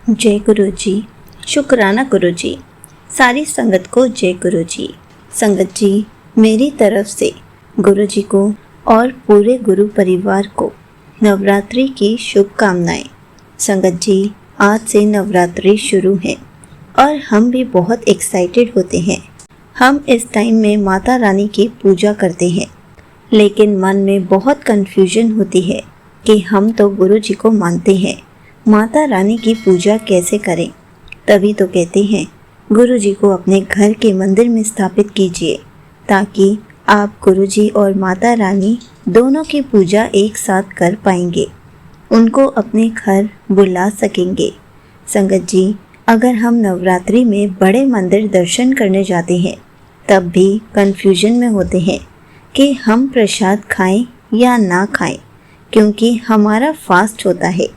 जय गुरु जी। शुक्राना गुरु जी। सारी संगत को जय गुरु जी। संगत जी, मेरी तरफ से गुरु जी को और पूरे गुरु परिवार को नवरात्रि की शुभकामनाएं। संगत जी, आज से नवरात्रि शुरू है और हम भी बहुत एक्साइटेड होते हैं। हम इस टाइम में माता रानी की पूजा करते हैं, लेकिन मन में बहुत कन्फ्यूजन होती है कि हम तो गुरु जी को मानते हैं, माता रानी की पूजा कैसे करें। तभी तो कहते हैं गुरु जी को अपने घर के मंदिर में स्थापित कीजिए, ताकि आप गुरु जी और माता रानी दोनों की पूजा एक साथ कर पाएंगे, उनको अपने घर बुला सकेंगे। संगत जी, अगर हम नवरात्रि में बड़े मंदिर दर्शन करने जाते हैं, तब भी कन्फ्यूजन में होते हैं कि हम प्रसाद खाएं या ना खाएं, क्योंकि हमारा फास्ट होता है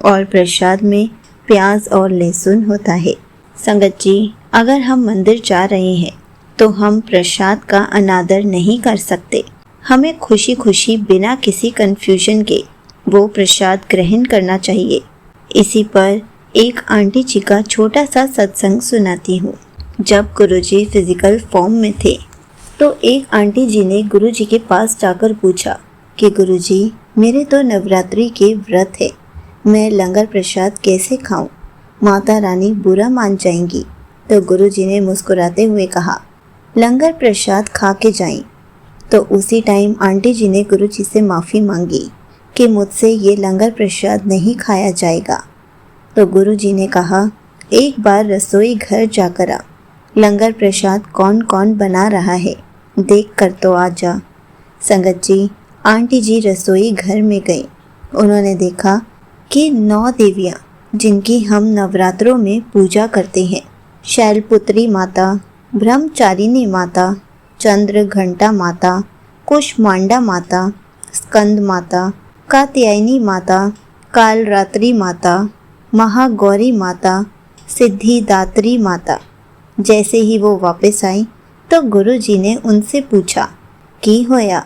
और प्रसाद में प्याज और लहसुन होता है। संगत जी, अगर हम मंदिर जा रहे हैं तो हम प्रसाद का अनादर नहीं कर सकते। हमें खुशी खुशी बिना किसी कन्फ्यूजन के वो प्रसाद ग्रहण करना चाहिए। इसी पर एक आंटी जी का छोटा सा सत्संग सुनाती हूँ। जब गुरुजी फिजिकल फॉर्म में थे तो एक आंटी जी ने गुरुजी के पास जाकर पूछा कि गुरुजी, मेरे तो नवरात्रि के व्रत है, मैं लंगर प्रसाद कैसे खाऊं? माता रानी बुरा मान जाएंगी। तो गुरुजी ने मुस्कुराते हुए कहा, लंगर प्रसाद खा के जाएं। तो उसी टाइम आंटी जी ने गुरुजी से माफ़ी मांगी कि मुझसे ये लंगर प्रसाद नहीं खाया जाएगा। तो गुरुजी ने कहा, एक बार रसोई घर जाकर आ, लंगर प्रसाद कौन कौन बना रहा है देख कर तो आ जा। संगत जी, आंटी जी रसोई घर में गई। उन्होंने देखा कि 9 देवियाँ जिनकी हम नवरात्रों में पूजा करते हैं, शैलपुत्री माता, ब्रह्मचारिणी माता, चंद्र घंटा माता, कुष्मांडा माता, स्कंद माता, कात्यायनी माता, कालरात्रि माता, महागौरी माता, सिद्धिदात्री माता। जैसे ही वो वापस आई तो गुरुजी ने उनसे पूछा, की होया,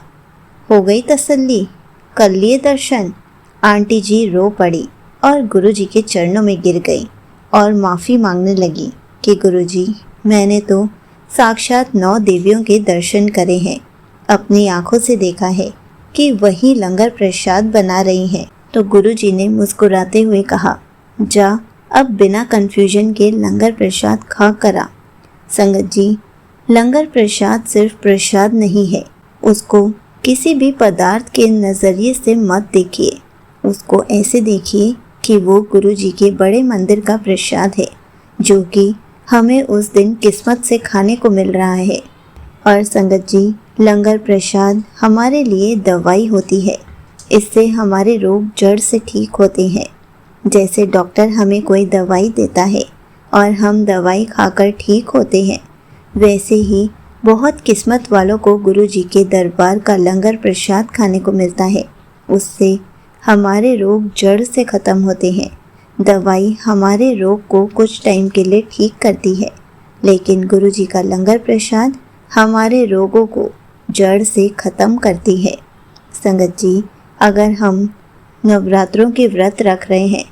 हो गई तसल्ली, कर लिए दर्शन? आंटी जी रो पड़ी और गुरुजी के चरणों में गिर गई और माफ़ी मांगने लगी कि गुरुजी, मैंने तो साक्षात 9 देवियों के दर्शन करे हैं, अपनी आंखों से देखा है कि वही लंगर प्रसाद बना रही हैं। तो गुरुजी ने मुस्कुराते हुए कहा, जा अब बिना कन्फ्यूजन के लंगर प्रसाद खा कर आ। संगत जी, लंगर प्रसाद सिर्फ प्रसाद नहीं है, उसको किसी भी पदार्थ के नज़रिए से मत देखिए। उसको ऐसे देखिए कि वो गुरु जी के बड़े मंदिर का प्रसाद है, जो कि हमें उस दिन किस्मत से खाने को मिल रहा है। और संगत जी, लंगर प्रसाद हमारे लिए दवाई होती है, इससे हमारे रोग जड़ से ठीक होते हैं। जैसे डॉक्टर हमें कोई दवाई देता है और हम दवाई खाकर ठीक होते हैं, वैसे ही बहुत किस्मत वालों को गुरु जी के दरबार का लंगर प्रसाद खाने को मिलता है। उससे हमारे रोग जड़ से ख़त्म होते हैं। दवाई हमारे रोग को कुछ टाइम के लिए ठीक करती है, लेकिन गुरु जी का लंगर प्रसाद हमारे रोगों को जड़ से ख़त्म करती है। संगत जी, अगर हम नवरात्रों के व्रत रख रहे हैं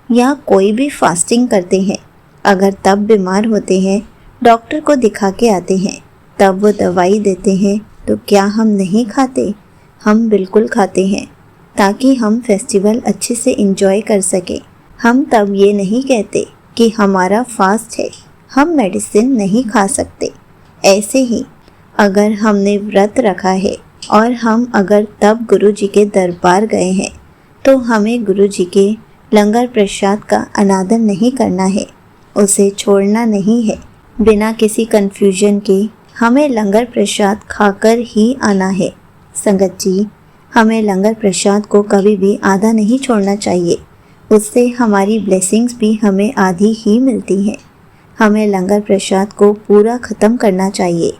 या कोई भी फास्टिंग करते हैं, अगर तब बीमार होते हैं, डॉक्टर को दिखा के आते हैं, तब वो दवाई देते हैं, तो क्या हम नहीं खाते? हम बिल्कुल खाते हैं, ताकि हम फेस्टिवल अच्छे से एंजॉय कर सकें। हम तब ये नहीं कहते कि हमारा फास्ट है, हम मेडिसिन नहीं खा सकते। ऐसे ही अगर हमने व्रत रखा है और हम अगर तब गुरु जी के दरबार गए हैं, तो हमें गुरु जी के लंगर प्रसाद का अनादर नहीं करना है, उसे छोड़ना नहीं है। बिना किसी कन्फ्यूजन के हमें लंगर प्रसाद खाकर ही आना है। संगत जी, हमें लंगर प्रसाद को कभी भी आधा नहीं छोड़ना चाहिए, उससे हमारी ब्लेसिंग्स भी हमें आधी ही मिलती हैं। हमें लंगर प्रसाद को पूरा ख़त्म करना चाहिए।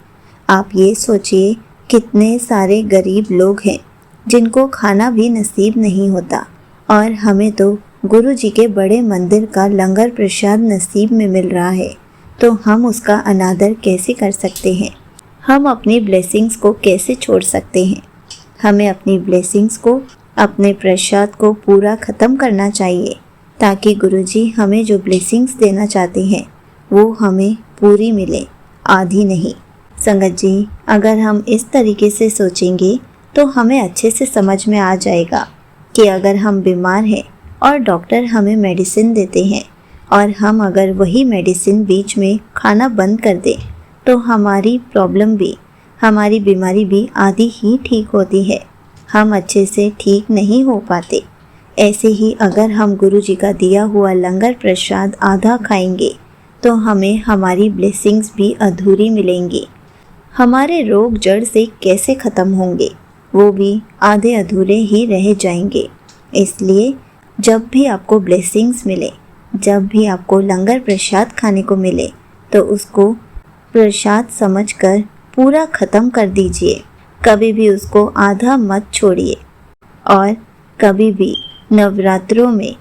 आप ये सोचिए, कितने सारे गरीब लोग हैं जिनको खाना भी नसीब नहीं होता, और हमें तो गुरु जी के बड़े मंदिर का लंगर प्रसाद नसीब में मिल रहा है, तो हम उसका अनादर कैसे कर सकते हैं? हम अपनी ब्लेसिंग्स को कैसे छोड़ सकते हैं? हमें अपनी ब्लेसिंग्स को, अपने प्रसाद को पूरा ख़त्म करना चाहिए। ताकि गुरुजी हमें जो ब्लेसिंग्स देना चाहते हैं वो हमें पूरी मिले, आधी नहीं। संगत जी, अगर हम इस तरीके से सोचेंगे तो हमें अच्छे से समझ में आ जाएगा कि अगर हम बीमार हैं और डॉक्टर हमें मेडिसिन देते हैं और हम अगर वही मेडिसिन बीच में खाना बंद कर दें तो हमारी प्रॉब्लम भी, हमारी बीमारी भी आधी ही ठीक होती है, हम अच्छे से ठीक नहीं हो पाते। ऐसे ही अगर हम गुरु जी का दिया हुआ लंगर प्रसाद आधा खाएंगे तो हमें हमारी ब्लेसिंग्स भी अधूरी मिलेंगी। हमारे रोग जड़ से कैसे ख़त्म होंगे वो भी आधे अधूरे ही रह जाएंगे। इसलिए जब भी आपको ब्लेसिंग्स मिले, जब भी आपको लंगर प्रसाद खाने को मिले तो उसको प्रसाद समझकर पूरा ख़त्म कर दीजिए। कभी भी उसको आधा मत छोड़िए। और कभी भी नवरात्रों में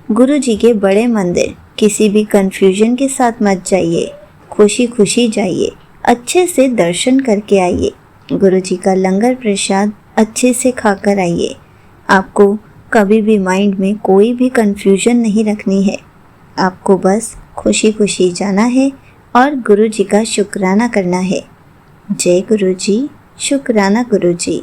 गुरु जी के बड़े मंदिर किसी भी कन्फ्यूजन के साथ मत जाइए, खुशी खुशी जाइए, अच्छे से दर्शन करके आइए, गुरु जी का लंगर प्रसाद अच्छे से खाकर आइए। आपको कभी भी माइंड में कोई भी कन्फ्यूजन नहीं रखनी है, आपको बस खुशी खुशी जाना है और गुरु जी का शुक्राना करना है। जय गुरु जी, शुक्राना गुरु जी।